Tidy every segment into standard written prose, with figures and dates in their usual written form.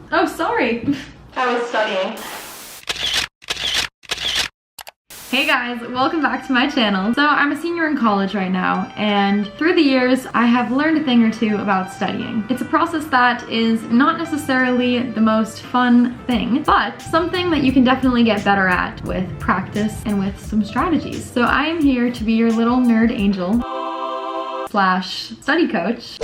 Oh, sorry. I was studying. Hey guys, welcome back to my channel. So I'm a senior in college right now, and through the years I have learned a thing or two about studying. It's a process that is not necessarily the most fun thing, but something that you can definitely get better at with practice and with some strategies. So I am here to be your little nerd angel slash study coach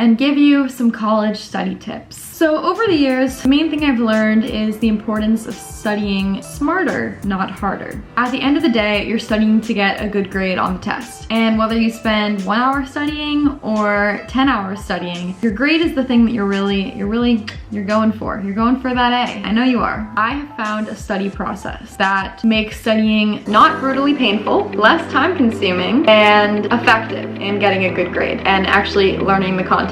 and give you some college study tips. So over the years, the main thing I've learned is the importance of studying smarter, not harder. At the end of the day, you're studying to get a good grade on the test. And whether you spend 1 hour studying or 10 hours studying, your grade is the thing that you're going for. You're going for that A. I know you are. I have found a study process that makes studying not brutally painful, less time consuming, and effective in getting a good grade and actually learning the content.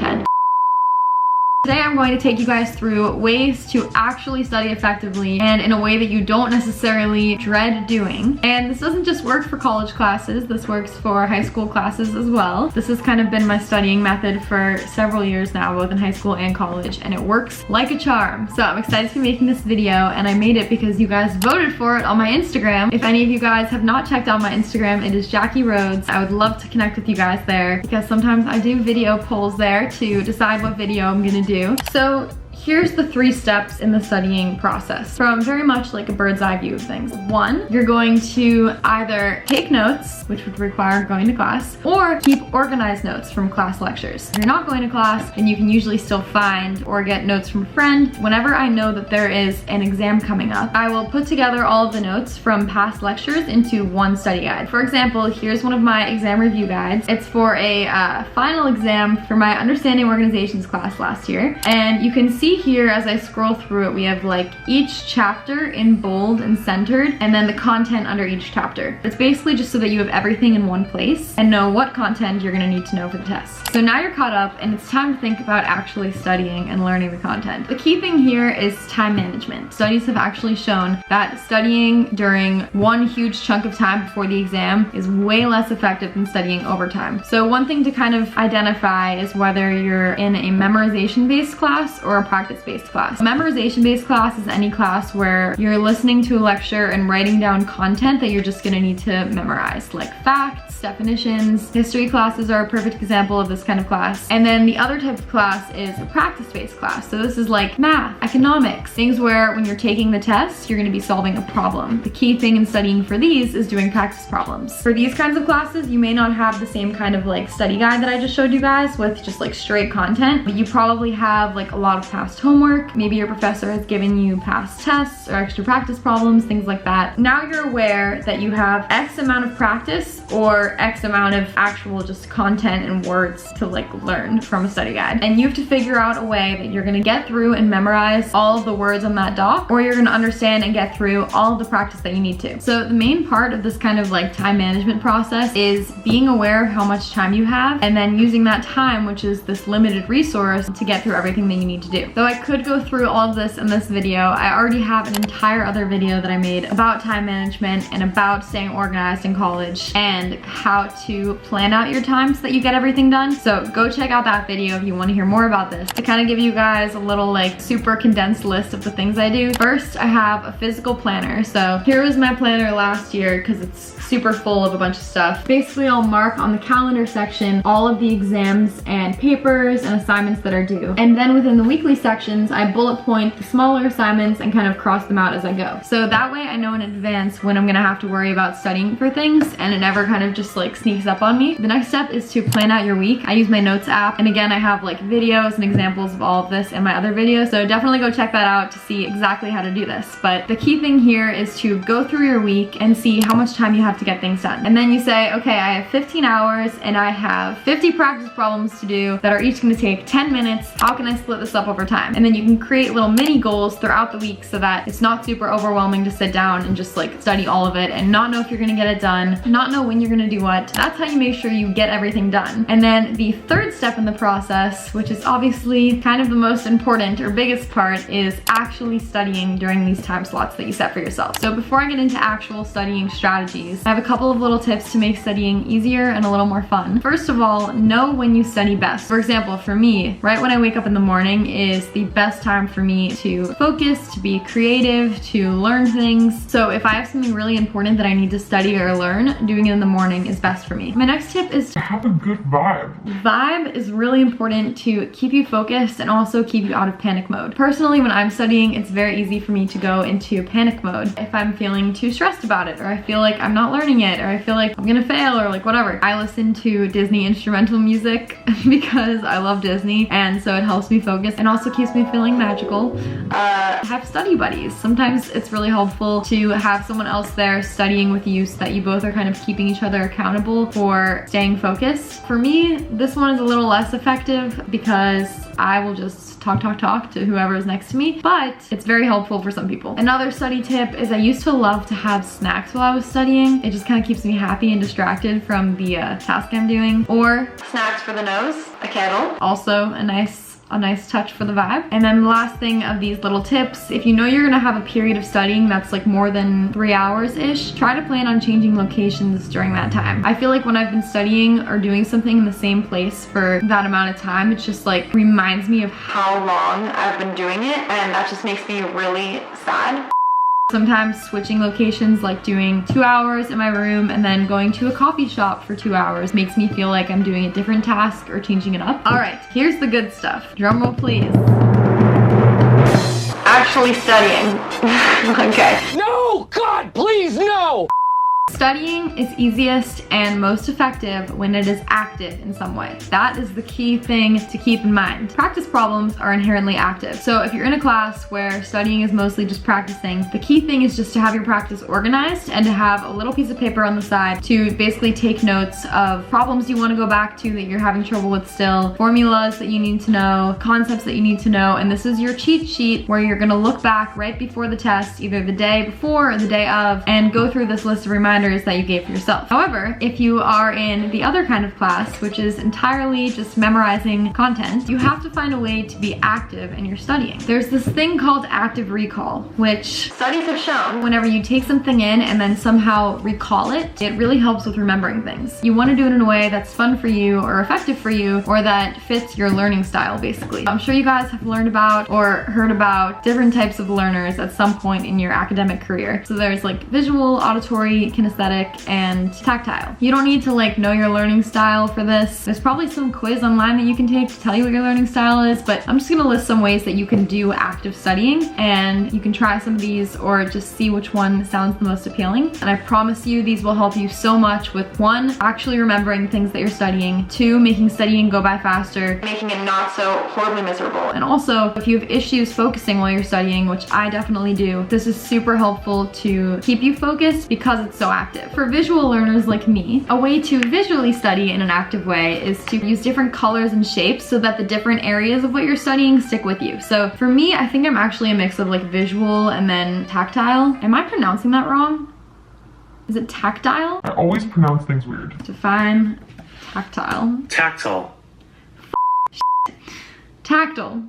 Today I'm going to take you guys through ways to actually study effectively and in a way that you don't necessarily dread doing. And this doesn't just work for college classes, this works for high school classes as well. This has kind of been my studying method for several years now, both in high school and college, and it works like a charm. So I'm excited to be making this video, and I made it because you guys voted for it on my Instagram. If any of you guys have not checked out my Instagram, it is Jackie Rhodes. I would love to connect with you guys there because sometimes I do video polls there to decide what video I'm gonna do. So here's the 3 steps in the studying process from very much like a bird's eye view of things. 1, you're going to either take notes, which would require going to class, or keep organized notes from class lectures. If you're not going to class, then you can usually still find or get notes from a friend. Whenever I know that there is an exam coming up, I will put together all of the notes from past lectures into one study guide. For example, here's one of my exam review guides. It's for a final exam for my Understanding Organizations class last year, and you can see here as I scroll through it, we have like each chapter in bold and centered, and then the content under each chapter. It's basically just so that you have everything in one place and know what content you're gonna need to know for the test. So now you're caught up and it's time to think about actually studying and learning the content. The key thing here is time management. Studies have actually shown that studying during one huge chunk of time before the exam is way less effective than studying over time. So one thing to kind of identify is whether you're in a memorization-based class or a practice-based class. A memorization-based class is any class where you're listening to a lecture and writing down content that you're just gonna need to memorize, like facts, definitions. History classes are a perfect example of this kind of class. And then the other type of class is a practice-based class. So this is like math, economics, things where when you're taking the test, you're gonna be solving a problem. The key thing in studying for these is doing practice problems. For these kinds of classes, you may not have the same kind of like study guide that I just showed you guys with just like straight content, but you probably have like a lot of past homework. Maybe your professor has given you past tests or extra practice problems, things like that. Now you're aware that you have X amount of practice or X amount of actual just content and words to like learn from a study guide. And you have to figure out a way that you're gonna get through and memorize all of the words on that doc, or you're gonna understand and get through all of the practice that you need to. So the main part of this kind of like time management process is being aware of how much time you have and then using that time, which is this limited resource, to get through everything that you need to do. Though I could go through all of this in this video, I already have an entire other video that I made about time management and about staying organized in college and how to plan out your time so that you get everything done. So go check out that video if you want to hear more about this. To kind of give you guys a little like super condensed list of the things I do. First, I have a physical planner. So here was my planner last year because it's super full of a bunch of stuff. Basically, I'll mark on the calendar section all of the exams and papers and assignments that are due. And then within the weekly sections, I bullet point the smaller assignments and kind of cross them out as I go. So that way I know in advance when I'm gonna have to worry about studying for things and it never kind of just like sneaks up on me. The next step is to plan out your week. I use my notes app, and again, I have like videos and examples of all of this in my other videos, so definitely go check that out to see exactly how to do this. But the key thing here is to go through your week and see how much time you have to get things done. And then you say, okay, I have 15 hours and I have 50 practice problems to do that are each gonna take 10 minutes. How can I split this up over time? And then you can create little mini goals throughout the week so that it's not super overwhelming to sit down and just like study all of it and not know if you're gonna get it done, not know when you're gonna do what. That's how you make sure you get everything done. And then the third step in the process, which is obviously kind of the most important or biggest part, is actually studying during these time slots that you set for yourself. So before I get into actual studying strategies, I have a couple of little tips to make studying easier and a little more fun. First of all, know when you study best. For example, for me, right when I wake up in the morning is is the best time for me to focus, to be creative, to learn things. So if I have something really important that I need to study or learn, doing it in the morning is best for me. My next tip is to have a good vibe. Vibe is really important to keep you focused and also keep you out of panic mode. Personally, when I'm studying, it's very easy for me to go into panic mode if I'm feeling too stressed about it, or I feel like I'm not learning it, or I feel like I'm gonna fail, or like whatever. I listen to Disney instrumental music because I love Disney, and so it helps me focus and also keeps me feeling magical. Have study buddies. Sometimes it's really helpful to have someone else there studying with you so that you both are kind of keeping each other accountable for staying focused. For me, this one is a little less effective because I will just talk to whoever is next to me, but it's very helpful for some people. Another study tip is I used to love to have snacks while I was studying. It just kind of keeps me happy and distracted from the task I'm doing. Or snacks for the nose, a kettle. Also a nice touch for the vibe. And then the last thing of these little tips, if you know you're gonna have a period of studying that's like more than 3 hours-ish, try to plan on changing locations during that time. I feel like when I've been studying or doing something in the same place for that amount of time, it just like reminds me of how long I've been doing it, and that just makes me really sad. Sometimes switching locations, like doing 2 hours in my room and then going to a coffee shop for 2 hours, makes me feel like I'm doing a different task or changing it up. All right, here's the good stuff. Drum roll, please. Actually studying. Okay. No! God, please, no! Studying is easiest and most effective when it is active in some way. That is the key thing to keep in mind. Practice problems are inherently active. So if you're in a class where studying is mostly just practicing, the key thing is just to have your practice organized and to have a little piece of paper on the side to basically take notes of problems you want to go back to that you're having trouble with still, formulas that you need to know, concepts that you need to know, and this is your cheat sheet where you're gonna look back right before the test, either the day before or the day of, and go through this list of reminders that you gave for yourself. However, if you are in the other kind of class, which is entirely just memorizing content, you have to find a way to be active in your studying. There's this thing called active recall, which studies have shown whenever you take something in and then somehow recall it, it really helps with remembering things. You want to do it in a way that's fun for you or effective for you or that fits your learning style, basically. I'm sure you guys have learned about or heard about different types of learners at some point in your academic career. So there's like visual, auditory, kinesthetic, and tactile. You don't need to like know your learning style for this. There's probably some quiz online that you can take to tell you what your learning style is, but I'm just gonna list some ways that you can do active studying, and you can try some of these or just see which one sounds the most appealing. And I promise you these will help you so much with 1, actually remembering things that you're studying, 2, making studying go by faster, making it not so horribly miserable. And also, if you have issues focusing while you're studying, which I definitely do, this is super helpful to keep you focused because it's so active. For visual learners like me, a way to visually study in an active way is to use different colors and shapes so that the different areas of what you're studying stick with you. So for me, I think I'm actually a mix of like visual and then tactile. Am I pronouncing that wrong? Is it tactile? I always pronounce things weird. Define tactile. Tactile. Tactile.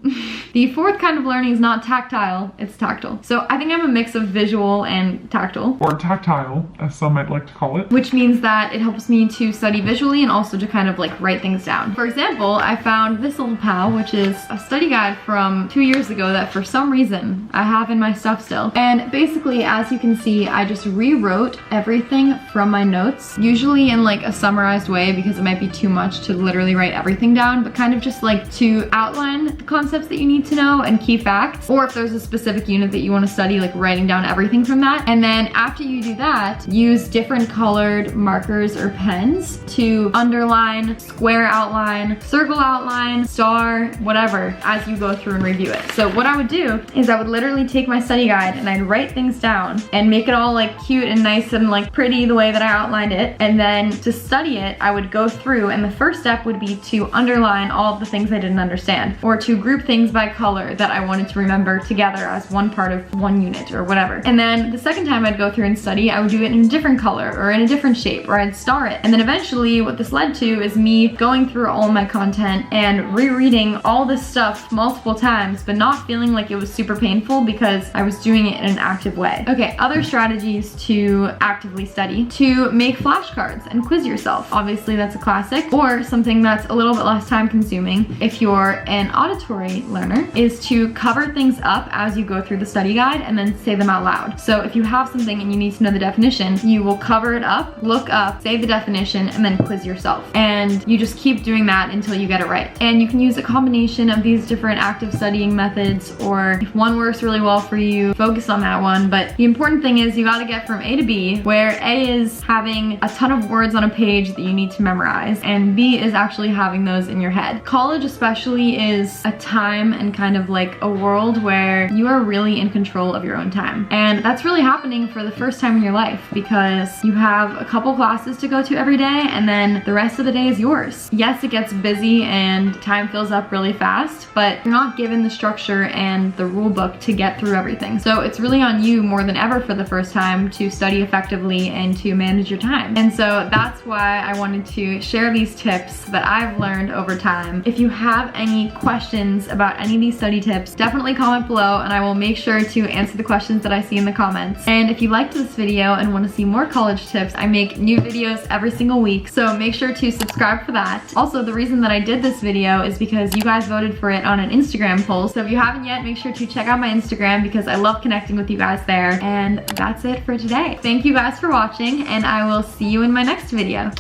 The fourth kind of learning is not tactile, it's tactile. So I think I'm a mix of visual and tactile. Or tactile, as some might like to call it. Which means that it helps me to study visually and also to kind of like write things down. For example, I found this little pal, which is a study guide from 2 years ago that for some reason I have in my stuff still. And basically, as you can see, I just rewrote everything from my notes, usually in like a summarized way because it might be too much to literally write everything down, but kind of just like to outline the concepts that you need to know and key facts, or if there's a specific unit that you want to study, like writing down everything from that. And then after you do that, use different colored markers or pens to underline, square outline, circle outline, star, whatever, as you go through and review it. So what I would do is I would literally take my study guide and I'd write things down and make it all like cute and nice and like pretty the way that I outlined it. And then to study it, I would go through, and the first step would be to underline all of the things I didn't understand, or to group things by color that I wanted to remember together as one part of one unit or whatever. And then the second time I'd go through and study, I would do it in a different color or in a different shape, or I'd star it. And then eventually what this led to is me going through all my content and rereading all this stuff multiple times, but not feeling like it was super painful because I was doing it in an active way. Okay, other strategies to actively study: to make flashcards and quiz yourself. Obviously that's a classic, or something that's a little bit less time consuming if you're an an auditory learner is to cover things up as you go through the study guide and then say them out loud. So if you have something and you need to know the definition, you will cover it up, look up, say the definition, and then quiz yourself. And you just keep doing that until you get it right. And you can use a combination of these different active studying methods, or if one works really well for you, focus on that one. But the important thing is you gotta get from A to B, where A is having a ton of words on a page that you need to memorize, and B is actually having those in your head. College especially is a time and kind of like a world where you are really in control of your own time. And that's really happening for the first time in your life, because you have a couple classes to go to every day and then the rest of the day is yours. Yes, it gets busy and time fills up really fast, but you're not given the structure and the rule book to get through everything. So it's really on you more than ever for the first time to study effectively and to manage your time. And so that's why I wanted to share these tips that I've learned over time. If you have any questions about any of these study tips, definitely comment below and I will make sure to answer the questions that I see in the comments. And if you liked this video and want to see more college tips, I make new videos every single week, so make sure to subscribe for that. Also, the reason that I did this video is because you guys voted for it on an Instagram poll, so if you haven't yet, make sure to check out my Instagram because I love connecting with you guys there. And that's it for today. Thank you guys for watching, and I will see you in my next video.